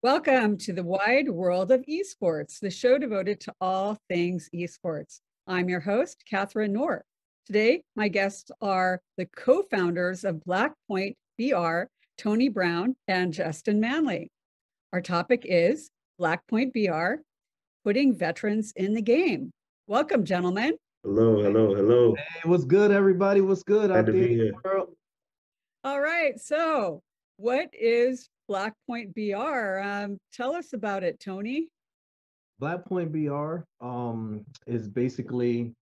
Welcome to the wide world of esports, the show devoted to all things esports. I'm your host, Katharine Nohr. Today, my guests are the co-founders of BlackpointBR, Tony Brown and Justin Manley. Our topic is BlackpointBR, putting veterans in the game. Welcome, gentlemen. Hello, hello, hello. Hey, what's good, everybody? What's good out there in the world? All right, so what is BlackpointBR? Tell us about it, Tony. BlackpointBR is basically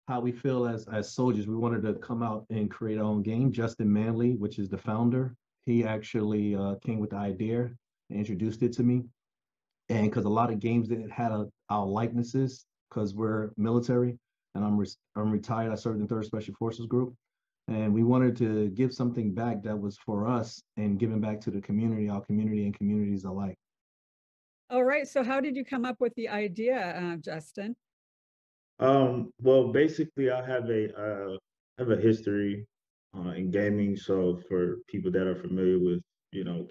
how we feel as soldiers. We wanted to come out and create our own game. Justin Manley, which is the founder, he actually came with the idea and introduced it to me. And because a lot of games didn't have our likenesses, because we're military, and I'm retired. I served in 3rd Special Forces Group. And we wanted to give something back that was for us and giving back to the community, our community and communities alike. All right. So how did you come up with the idea, Justin? Well, basically, I have a history in gaming. So for people that are familiar with,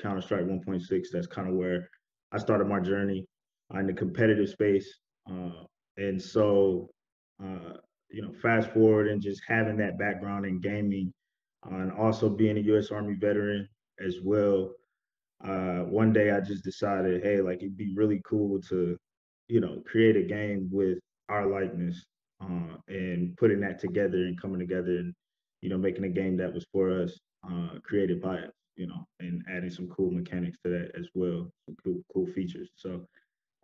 Counter-Strike 1.6, that's kind of where I started my journey in the competitive space. And so, fast forward and just having that background in gaming and also being a U.S. Army veteran as well. One day I just decided, hey, like it'd be really cool to, create a game with our likeness and putting that together and coming together and, making a game that was for us, created by us, and adding some cool mechanics to that as well, some cool features. So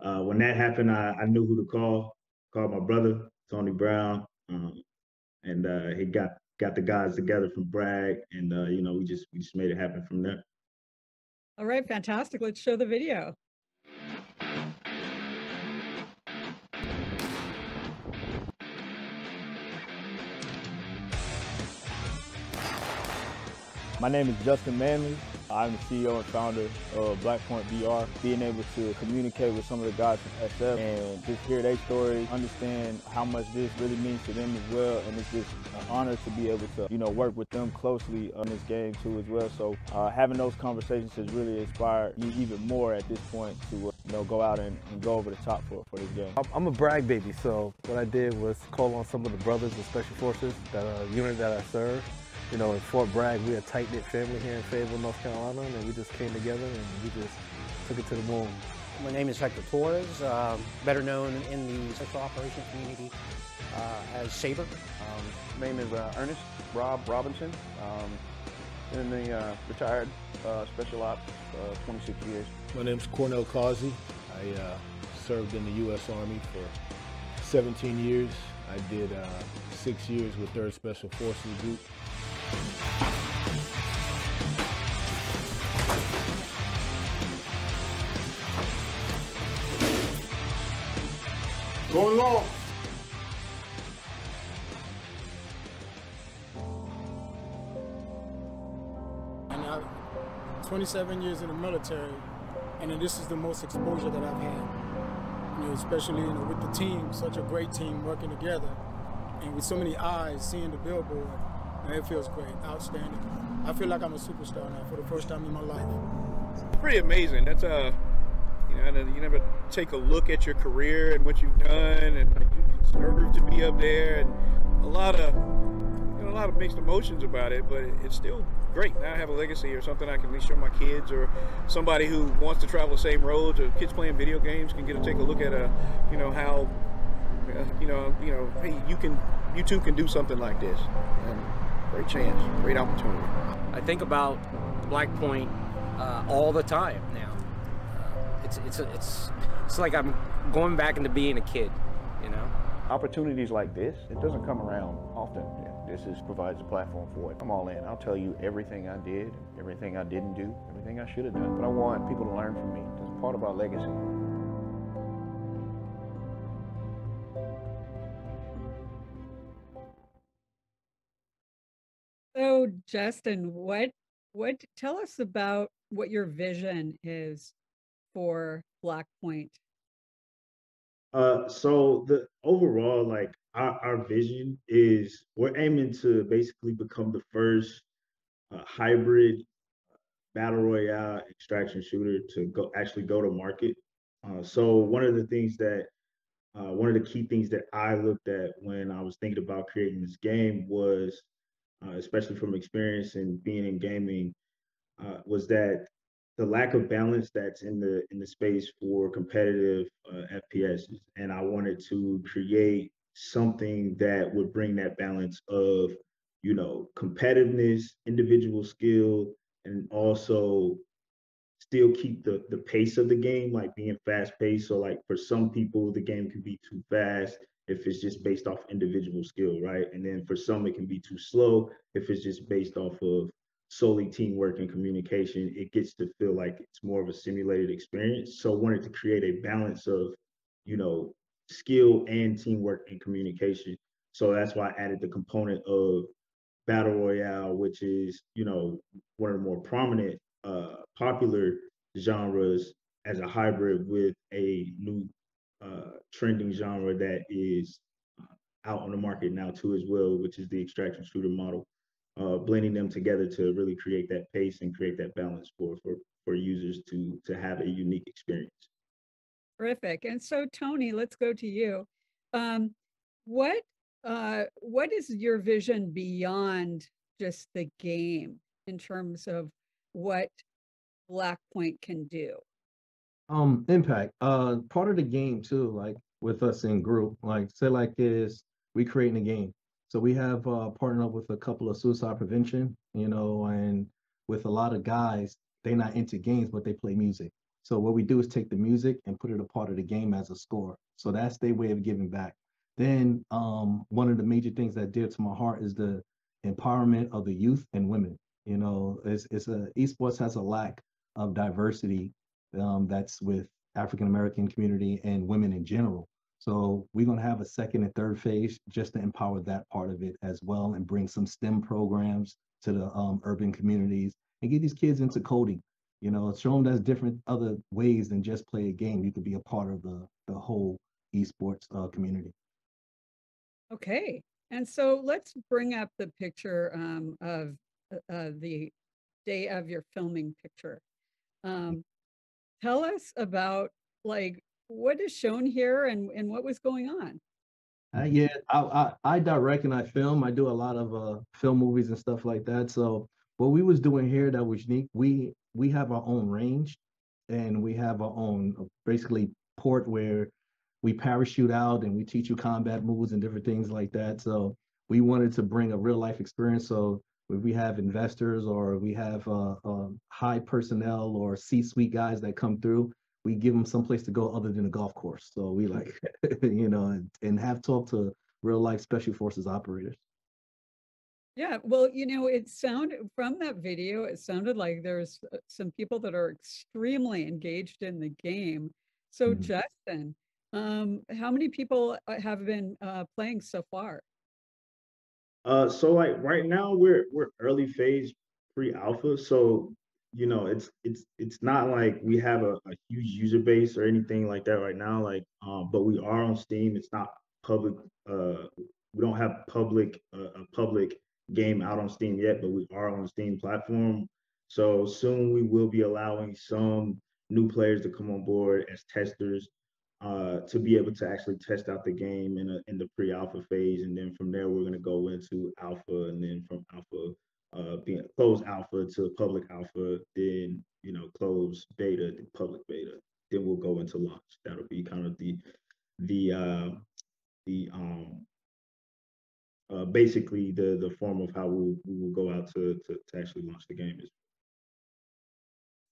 when that happened, I knew who to call my brother, Tony Brown. And he got the guys together from Bragg, and we just made it happen from there. All right, fantastic. Let's show the video. My name is Justin Manley. I'm the CEO and founder of BlackpointBR. Being able to communicate with some of the guys from SF and just hear their stories, understand how much this really means to them as well, and it's just an honor to be able to, work with them closely on this game too as well. So having those conversations has really inspired me even more at this point to go out and go over the top for this game. I'm a Bragg baby, so what I did was call on some of the brothers of Special Forces, that unit that I serve. In Fort Bragg, we're a tight-knit family here in Fayetteville, North Carolina, and we just came together and we just took it to the moon. My name is Hector Torres, better known in the Special Operations community as Saber. My name is Ernest Rob Robinson. In the retired Special Ops, 26 years. My name is Cornell Causey. I served in the U.S. Army for 17 years. I did 6 years with 3rd Special Forces Group. Going long. And I'm 27 years in the military, and then this is the most exposure that I've had. Especially with the team, such a great team working together, and with so many eyes seeing the billboard. It feels great, outstanding. I feel like I'm a superstar now for the first time in my life. It's pretty amazing. That's you never take a look at your career and what you've done, and you deserve to be up there, and a lot of mixed emotions about it. But it's still great. Now I have a legacy or something I can at least show my kids, or somebody who wants to travel the same roads, or kids playing video games can get to take a look at how hey, you too can do something like this. Great chance, great opportunity. I think about Blackpoint all the time now. It's like I'm going back into being a kid, Opportunities like this, it doesn't come around often. This provides a platform for it. I'm all in. I'll tell you everything I did, everything I didn't do, everything I should have done. But I want people to learn from me. It's part of our legacy. So, Justin, what tell us about what your vision is for Blackpoint? So the overall, like our vision is we're aiming to basically become the first hybrid battle royale extraction shooter to actually go to market. So one of the things that one of the key things that I looked at when I was thinking about creating this game was, especially from experience and being in gaming, was that the lack of balance that's in the space for competitive FPS, and I wanted to create something that would bring that balance of, competitiveness, individual skill, and also still keep the pace of the game, like being fast paced. So like for some people, the game can be too fast if it's just based off individual skill, right? And then for some, it can be too slow if it's just based off of solely teamwork and communication. It gets to feel like it's more of a simulated experience. So I wanted to create a balance of, you know, skill and teamwork and communication. So that's why I added the component of battle royale, which is, one of the more prominent, popular genres as a hybrid with a new trending genre that is out on the market now too as well, which is the extraction shooter model. Blending them together to really create that pace and create that balance for users to have a unique experience. Terrific. And so, Tony, let's go to you. Um, what what is your vision beyond just the game in terms of what BlackPoint can do? Impact. Part of the game too, like with us in group, like say like is we creating a game. So we have partnered up with a couple of suicide prevention, and with a lot of guys, they're not into games, but they play music. So what we do is take the music and put it a part of the game as a score. So that's their way of giving back. Then one of the major things that dear to my heart is the empowerment of the youth and women. It's a esports has a lack of diversity that's with African American community and women in general. So we're going to have a second and third phase just to empower that part of it as well and bring some STEM programs to the urban communities and get these kids into coding. Show them there's different other ways than just play a game. You could be a part of the whole esports community. Okay. And so let's bring up the picture of the day of your filming picture. Tell us about like what is shown here and what was going on. Yeah, I direct and I film. I do a lot of film movies and stuff like that. So what we was doing here that was unique, we have our own range and we have our own basically port where we parachute out and we teach you combat moves and different things like that. So we wanted to bring a real life experience. So if we have investors or we have high personnel or C-suite guys that come through, we give them someplace to go other than a golf course. So we like, and have talked to real life special forces operators. Yeah, well, it sounded from that video, it sounded like there's some people that are extremely engaged in the game. So, Justin, how many people have been playing so far? So like right now we're early phase pre-alpha. So it's not like we have a huge user base or anything like that right now. Like but we are on Steam. It's not public. We don't have a public game out on Steam yet, but we are on the Steam platform. So soon we will be allowing some new players to come on board as testers, to be able to actually test out the game in the pre-alpha phase, and then from there we're going to go into alpha, and then from alpha, being closed alpha to public alpha, then closed beta to public beta, then we'll go into launch. That'll be kind of the basically the form of how we will go out to actually launch the game.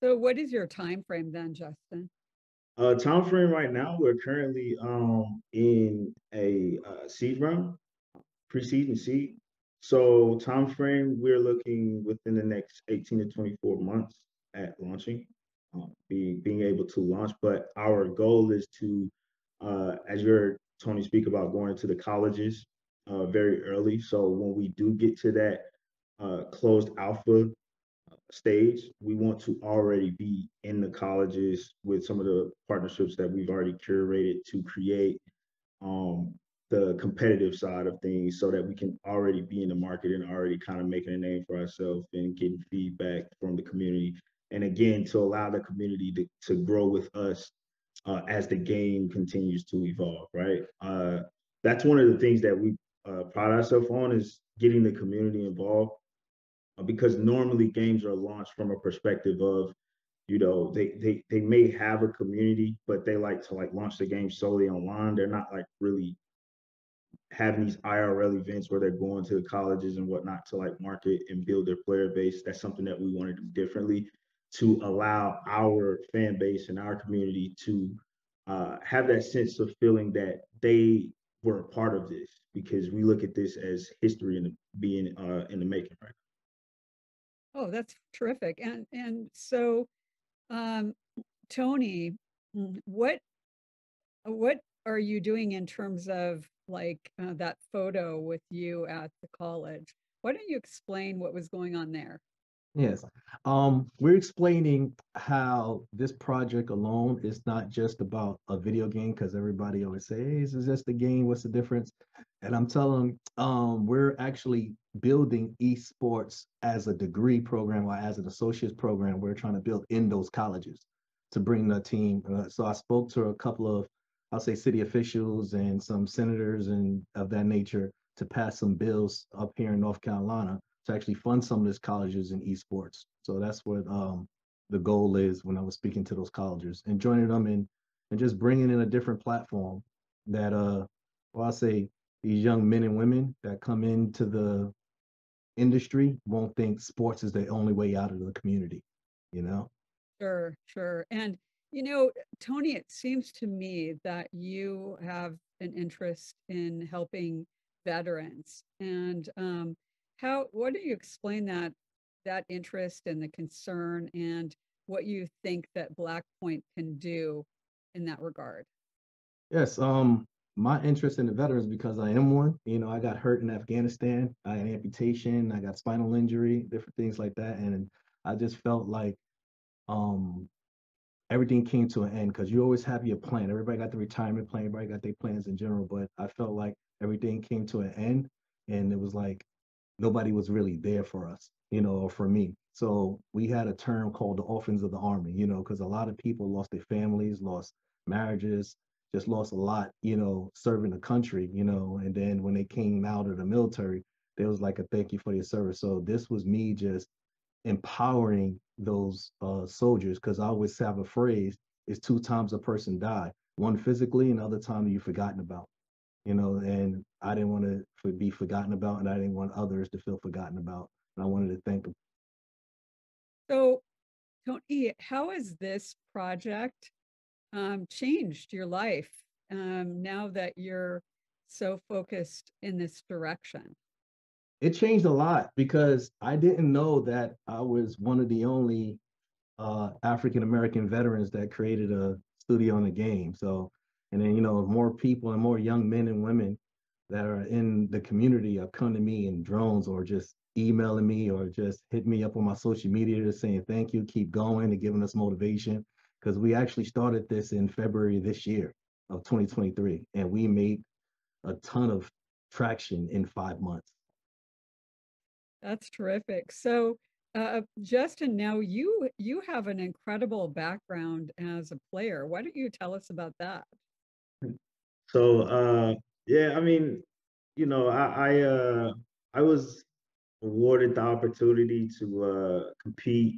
So, what is your time frame then, Justin? Time frame right now, we're currently in a seed round, pre-seed seed. So time frame, we're looking within the next 18 to 24 months at launching, being able to launch. But our goal is to, as you heard Tony speak about, going to the colleges very early. So when we do get to that closed alpha stage, we want to already be in the colleges with some of the partnerships that we've already curated to create the competitive side of things so that we can already be in the market and already kind of making a name for ourselves and getting feedback from the community. And again, to allow the community to grow with us as the game continues to evolve, right? That's one of the things that we pride ourselves on is getting the community involved because normally games are launched from a perspective of, you know, they may have a community, but they like to like launch the game solely online. They're not like really having these IRL events where they're going to the colleges and whatnot to like market and build their player base. That's something that we want to do differently to allow our fan base and our community to have that sense of feeling that they were a part of this because we look at this as history and being in the making, right? Oh, that's terrific. And so, Tony, what are you doing in terms of like that photo with you at the college? Why don't you explain what was going on there? Yes. We're explaining how this project alone is not just about a video game because everybody always say, hey, this is just a game. What's the difference? And I'm telling them, we're actually building esports as a degree program or as an associate's program. We're trying to build in those colleges to bring the team. So I spoke to a couple of, I'll say, city officials and some senators and of that nature to pass some bills up here in North Carolina to actually fund some of these colleges in esports. So that's what the goal is when I was speaking to those colleges and joining them and just bringing in a different platform that, well, I'll say these young men and women that come into the industry won't think sports is the only way out of the community, you know? Sure, sure. And, you know, Tony, it seems to me that you have an interest in helping veterans. And what do you explain that interest and the concern and what you think that BlackPoint can do in that regard? Yes, my interest in the veterans because I am one. You know, I got hurt in Afghanistan. I had amputation, I got spinal injury, different things like that. And I just felt like um everything came to an end because you always have your plan. Everybody got the retirement plan, everybody got their plans in general, but I felt like everything came to an end and it was like nobody was really there for us, you know, or for me. So we had a term called the orphans of the army, you know, because a lot of people lost their families, lost marriages, just lost a lot, you know, serving the country, you know, and then when they came out of the military, there was like a thank you for your service. So this was me just empowering those soldiers because I always have a phrase: "It's two times a person die, one physically, and the other time you're forgotten about." You know, and I didn't want to be forgotten about, and I didn't want others to feel forgotten about. And I wanted to thank them. So, Tony, how has this project changed your life now that you're so focused in this direction? It changed a lot because I didn't know that I was one of the only African American veterans that created a studio in the game. So, and then, you know, more people and more young men and women that are in the community are coming to me in drones or just emailing me or just hit me up on my social media just saying thank you, keep going, and giving us motivation. Because we actually started this in February this year of 2023, and we made a ton of traction in 5 months. That's terrific. So, Justin, now you have an incredible background as a player. Why don't you tell us about that? So yeah, I mean, you know, I was awarded the opportunity to compete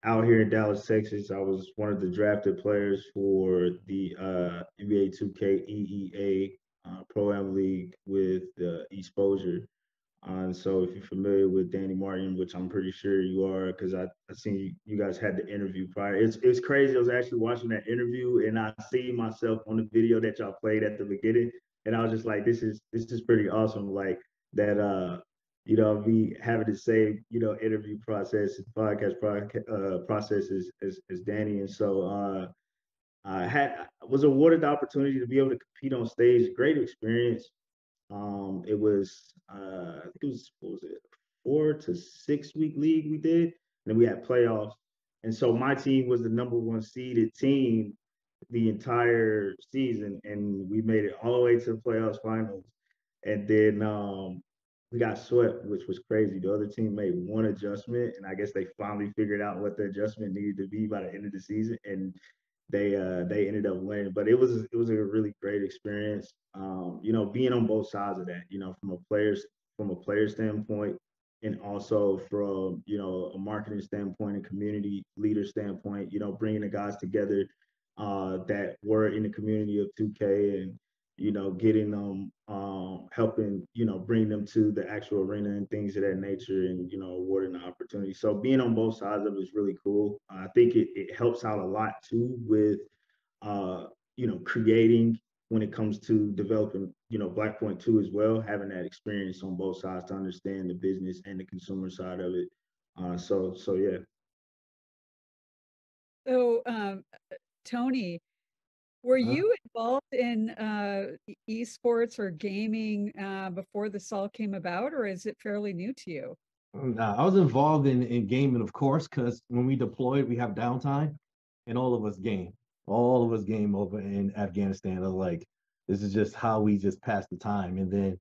out here in Dallas, Texas. I was one of the drafted players for the NBA 2K EEA Pro Am League with Exposure. And so if you're familiar with Danny Martin, which I'm pretty sure you are, because I seen you guys had the interview prior. It's crazy. I was actually watching that interview and I see myself on the video that y'all played at the beginning. And I was just like, this is pretty awesome. Like that you know, me having the same, you know, interview process, podcast process as Danny. And so was awarded the opportunity to be able to compete on stage. Great experience. It was I think it was what was it 4 to 6 week league we did, and then we had playoffs. And so my team was the number one seeded team, the entire season, and we made it all the way to the playoffs finals. And then we got swept, which was crazy. The other team made one adjustment, and I guess they finally figured out what the adjustment needed to be by the end of the season, and they ended up winning. But it was a really great experience. Being on both sides of that, from a player standpoint, and also from a marketing standpoint and community leader standpoint, bringing the guys together that were in the community of 2K, and getting them, helping, bring them to the actual arena and things of that nature, and, awarding the opportunity. So being on both sides of it is really cool. I think it helps out a lot too with, creating when it comes to developing, Blackpoint too as well, having that experience on both sides to understand the business and the consumer side of it. So yeah. So, Tony, were Huh? you involved in esports or gaming before this all came about, or is it fairly new to you? I was involved in gaming, of course, because when we deployed, we have downtime, and all of us game. All of us game over in Afghanistan. I was like, this is just how we just pass the time. And then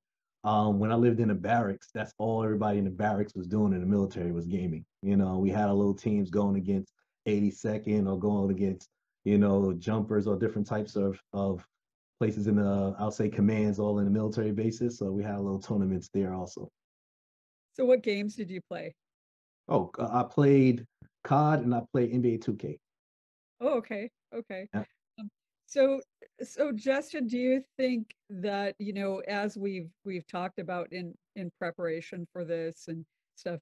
when I lived in the barracks, that's all everybody in the barracks was doing in the military was gaming. We had our little teams going against 82nd or going against, jumpers or different types of places in the, I'll say commands, all in the military bases. So we had little tournaments there also. So what games did you play? Oh, I played COD and I played NBA 2K. Oh, okay. Okay. Yeah. Um, so Justin, do you think that, as we've talked about in preparation for this and stuff,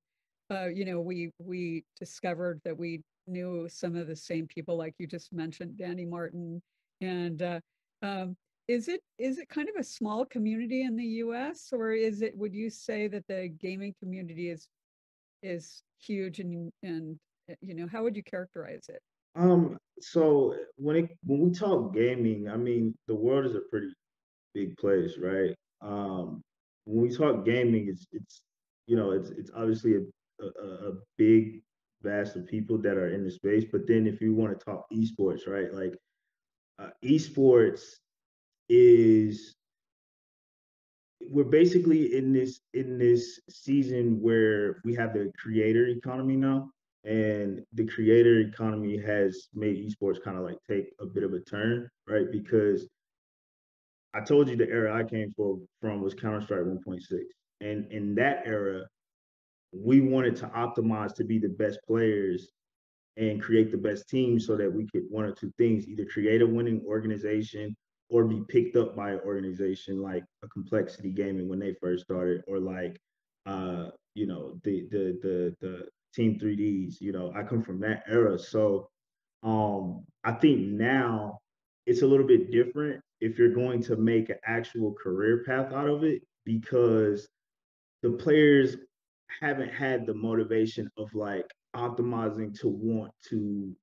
we discovered that we knew some of the same people, like you just mentioned, Danny Martin, and um, is it kind of a small community in the US, or would you say that the gaming community is huge, and how would you characterize it? So when we talk gaming, I mean the world is a pretty big place, right? When we talk gaming, it's obviously a big vast of people that are in the space. But then if you want to talk esports, right? Like esports is we're basically in this season where we have the creator economy now, and the creator economy has made esports kind of like take a bit of a turn, right? Because I told you the era I came from was Counter-Strike 1.6, and in that era we wanted to optimize to be the best players and create the best team so that we could one or two things: either create a winning organization or be picked up by an organization like a Complexity Gaming when they first started, or like the Team 3Ds. I come from that era. So I think now it's a little bit different if you're going to make an actual career path out of it, because the players haven't had the motivation of like optimizing to want to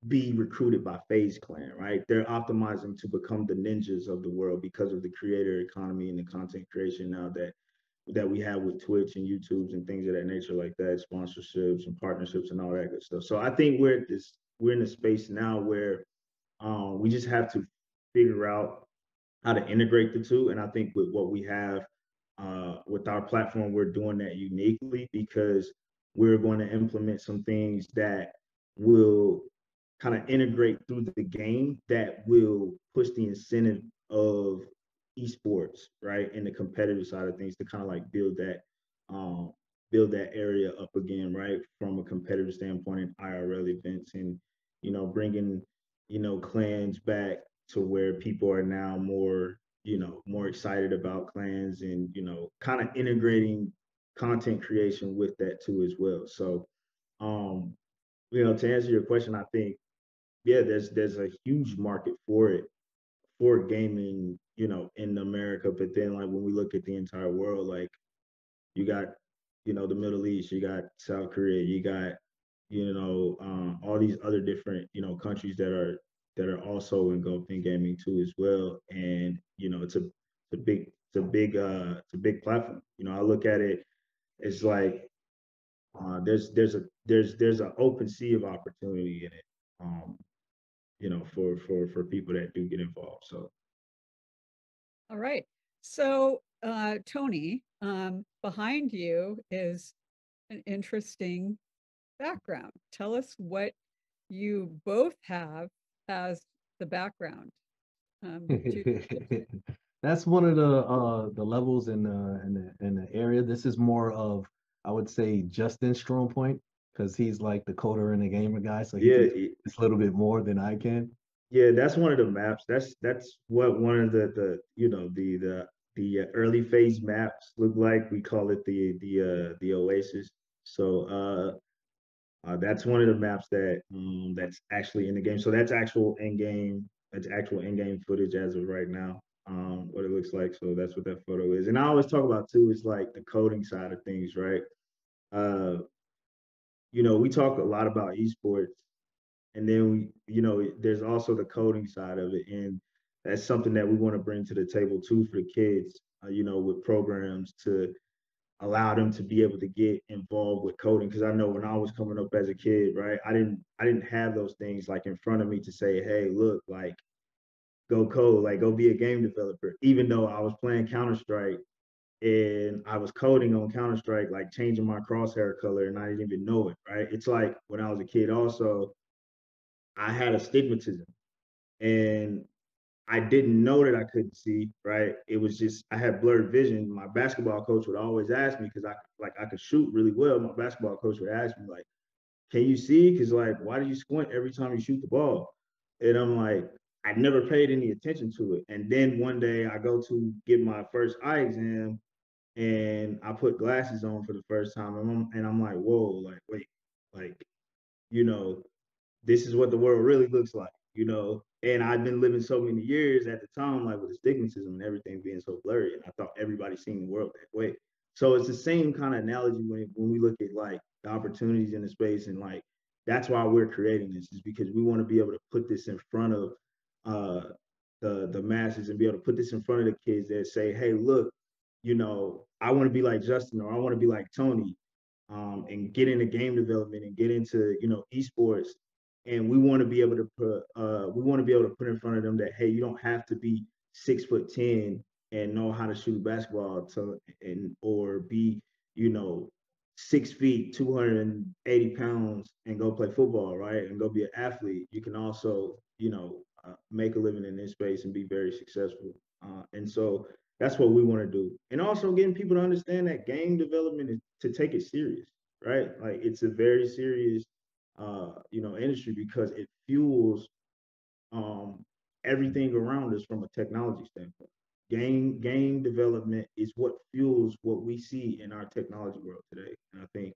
be recruited by FaZe Clan, right? They're optimizing to become the ninjas of the world because of the creator economy and the content creation now that we have with Twitch and YouTubes and things of that nature, like that, sponsorships and partnerships and all that good stuff. So I think we're in a space now where we just have to figure out how to integrate the two. And I think with what we have with our platform, we're doing that uniquely because we're going to implement some things that will kind of integrate through the game that will push the incentive of esports, right, and the competitive side of things to kind of like build that area up again, right, from a competitive standpoint in IRL events, and bringing clans back to where people are now more excited about clans, and kind of integrating content creation with that too as well. So to answer your question, I think yeah, there's a huge market for it, for gaming, in America. But then like when we look at the entire world, like you got, the Middle East, you got South Korea, you got, all these other different, countries that are also engulfed in gaming too as well. And it's a big platform. I look at it, it's like there's an open sea of opportunity in it. for people that do get involved. So. All right. So, Tony, behind you is an interesting background. Tell us what you both have as the background. That's one of the levels in the area. This is more of, I would say, Justin's strong point, because he's like the coder and the gamer guy, so he Yeah, can it's a little bit more than I can. yeah, that's one of the maps. That's what one of the early phase maps look like. We call it the Oasis. So that's one of the maps that's actually in the game. So that's actual in game. That's actual in game footage as of right now. What it looks like. So that's what that photo is. And I always talk about too is like the coding side of things, right? Uh, we talk a lot about esports, and then there's also the coding side of it, and that's something that we want to bring to the table too for the kids. With programs to allow them to be able to get involved with coding. Because I know when I was coming up as a kid, right, I didn't have those things like in front of me to say, hey, look, like go code, like go be a game developer. Even though I was playing Counter-Strike and I was coding on Counter-Strike, like changing my crosshair color, and I didn't even know it, right? It's like when I was a kid also, I had astigmatism, and I didn't know that I couldn't see, right? It was just I had blurred vision. My basketball coach would always ask me, because I could shoot really well. My basketball coach would ask me like, "Can you see? Because like, why do you squint every time you shoot the ball?" And I'm like, I never paid any attention to it. And then one day I go to get my first eye exam, and I put glasses on for the first time, and I'm like, whoa, like wait, like you know this is what the world really looks like. And I've been living so many years at the time, like with astigmatism and everything being so blurry. And I thought everybody seen the world that way. So it's the same kind of analogy when we look at like the opportunities in the space, and like that's why we're creating this, is because we want to be able to put this in front of uh the masses, and be able to put this in front of the kids that say, hey, look, I want to be like Justin, or I want to be like Tony, and get into game development and get into esports. And we want to be able to put in front of them that, hey, you don't have to be 6'10" and know how to shoot basketball or be 6 feet 280 pounds and go play football, right, and go be an athlete. You can also make a living in this space and be very successful. And so that's what we want to do. And also getting people to understand that game development is to take it serious, right? Like it's a very serious industry, because it fuels everything around us from a technology standpoint. Game development is what fuels what we see in our technology world today. And I think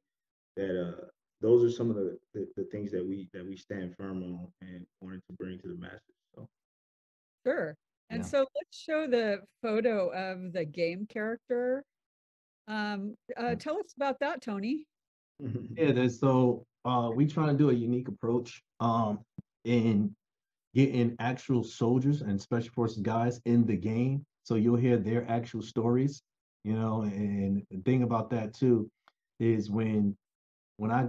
that those are some of the things that we stand firm on and wanted to bring to the masses. So Sure. And Yeah. so let's show the photo of the game character. Tell us about that, Tony. Yeah, we try to do a unique approach in getting actual soldiers and special forces guys in the game. So you'll hear their actual stories, and the thing about that too is when I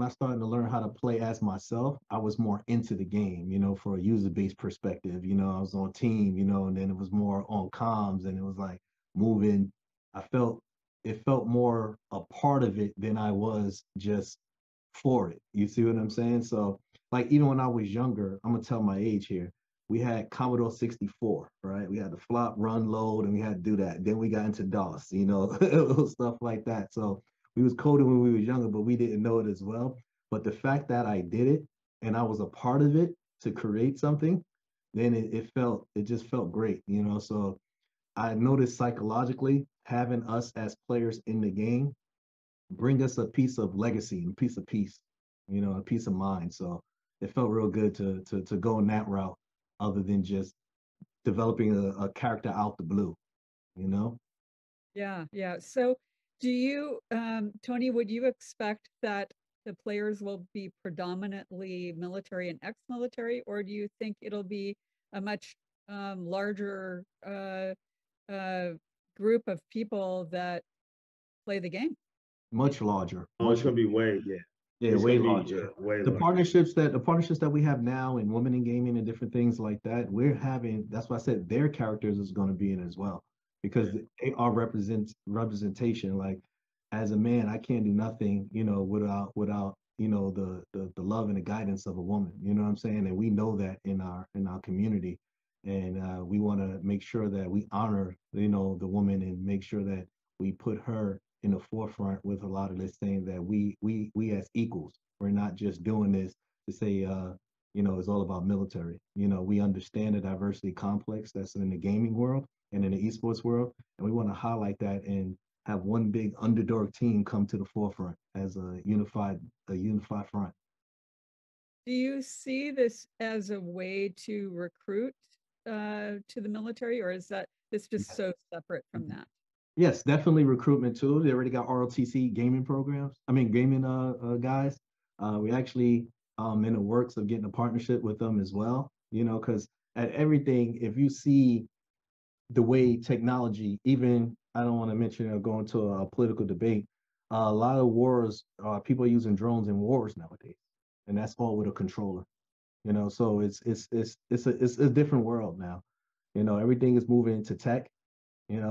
started to learn how to play as myself, I was more into the game, for a user-based perspective. I was on team, and then it was more on comms, and it was like moving. It felt more a part of it than I was just for it. You see what I'm saying? So like even when I was younger, I'm gonna tell my age here. We had Commodore 64, right? We had the flop, run, load, and we had to do that. Then we got into DOS, stuff like that. So we was coding when we was younger, but we didn't know it as well. But the fact that I did it and I was a part of it to create something, then it just felt great. So I noticed psychologically having us as players in the game bring us a piece of legacy and a piece of peace, a peace of mind. So it felt real good to go in that route, other than just developing a character out the blue. Yeah. So do you, Tony, would you expect that the players will be predominantly military and ex-military, or do you think it'll be a much larger group of people that play the game? Much larger. Oh, it's gonna be way, yeah. Yeah, It's way gonna be, larger. way The larger. partnerships that we have now in women in gaming and different things like that, we're having, that's why I said their characters is going to be in as well, because they are representation. Like as a man, I can't do nothing, without the love and the guidance of a woman. You know what I'm saying? And we know that in our community, and we want to make sure that we honor the woman and make sure that we put her in the forefront with a lot of this, saying that we as equals, we're not just doing this to say it's all about military. We understand the diversity complex that's in the gaming world and in the esports world, and we want to highlight that and have one big underdog team come to the forefront as a unified front. Do you see this as a way to recruit to the military, or is this just so separate from that? Yes, definitely recruitment too. They already got ROTC gaming programs. I mean, gaming guys. We actually in the works of getting a partnership with them as well. Because at everything, if you see the way technology, even I don't want to mention or go into a political debate, a lot of wars, people are using drones in wars nowadays, and that's all with a controller. So it's a different world now. Everything is moving into tech.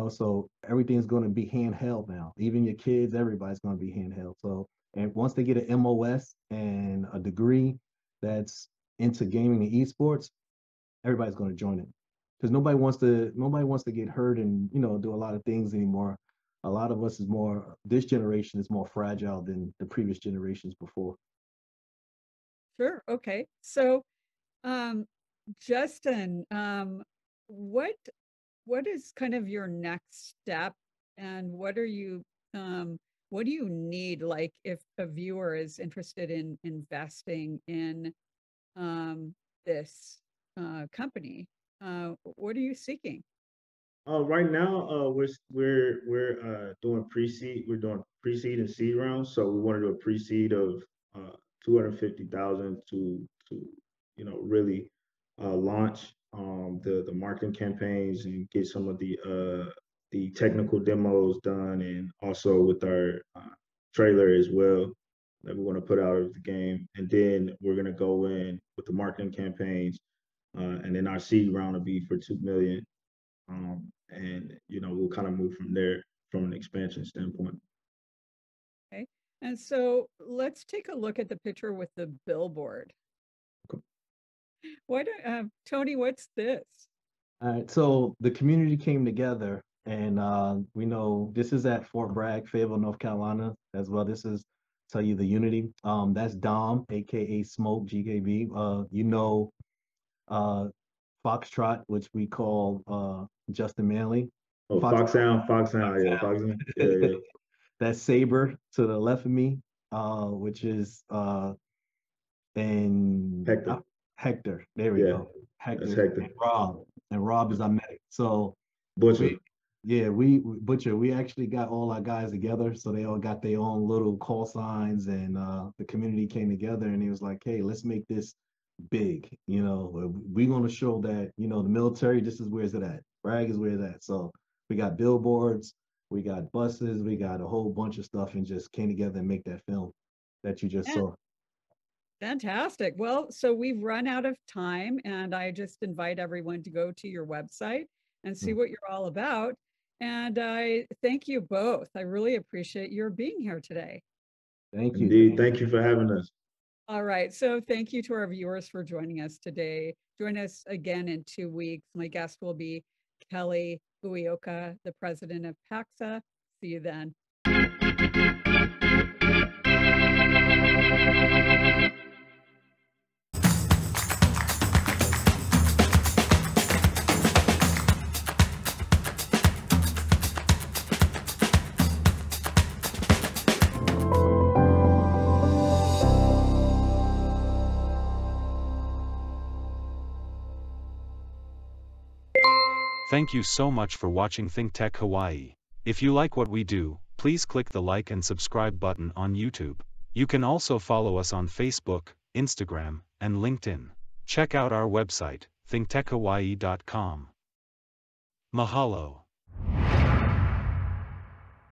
So everything's going to be handheld now. Even your kids, everybody's going to be handheld. So, and once they get an MOS and a degree that's into gaming and esports, everybody's going to join it, because nobody wants to get hurt and do a lot of things anymore. A lot of us this generation is more fragile than the previous generations before. Sure. Okay. So, Justin, what is kind of your next step, and what do you need, like if a viewer is interested in investing in this company? What are you seeking? Right now, we're doing pre-seed. We're doing pre-seed and seed rounds. So we want to do a pre-seed of 250,000 to really launch the marketing campaigns and get some of the technical demos done, and also with our trailer as well that we want to put out of the game. And then we're gonna go in with the marketing campaigns, and then our seed round will be for 2 million. And we'll kind of move from there from an expansion standpoint. Okay. And so let's take a look at the picture with the billboard. Okay. Tony, what's this? All right, so the community came together, and we know this is at Fort Bragg, Fayetteville, North Carolina as well. This is tell you the unity. That's Dom, aka Smoke, GKB. Foxtrot, which we call Justin Manley. Oh, Foxhound, yeah, Foxhound. Yeah. That's Saber to the left of me, which is and Hector. There we go. Hector. That's Hector. And Rob is our medic. So Butcher. Butcher. We actually got all our guys together, so they all got their own little call signs, and the community came together, and he was like, "Hey, let's make this big. We're going to show that the military. This is where it's at. Bragg is where it's at." So we got billboards, we got buses, we got a whole bunch of stuff, and just came together and make that film that you just saw. Fantastic. Well, so we've run out of time, and I just invite everyone to go to your website and see what you're all about. And I thank you both. I really appreciate your being here today. Thank you. Indeed. Thank you for having us. All right. So thank you to our viewers for joining us today. Join us again in 2 weeks. My guest will be Kelly Ueoka, the president of PAXA. See you then. Thank you so much for watching ThinkTech Hawaii. If you like what we do, please click the like and subscribe button on YouTube. You can also follow us on Facebook, Instagram, and LinkedIn. Check out our website, thinktechhawaii.com. Mahalo.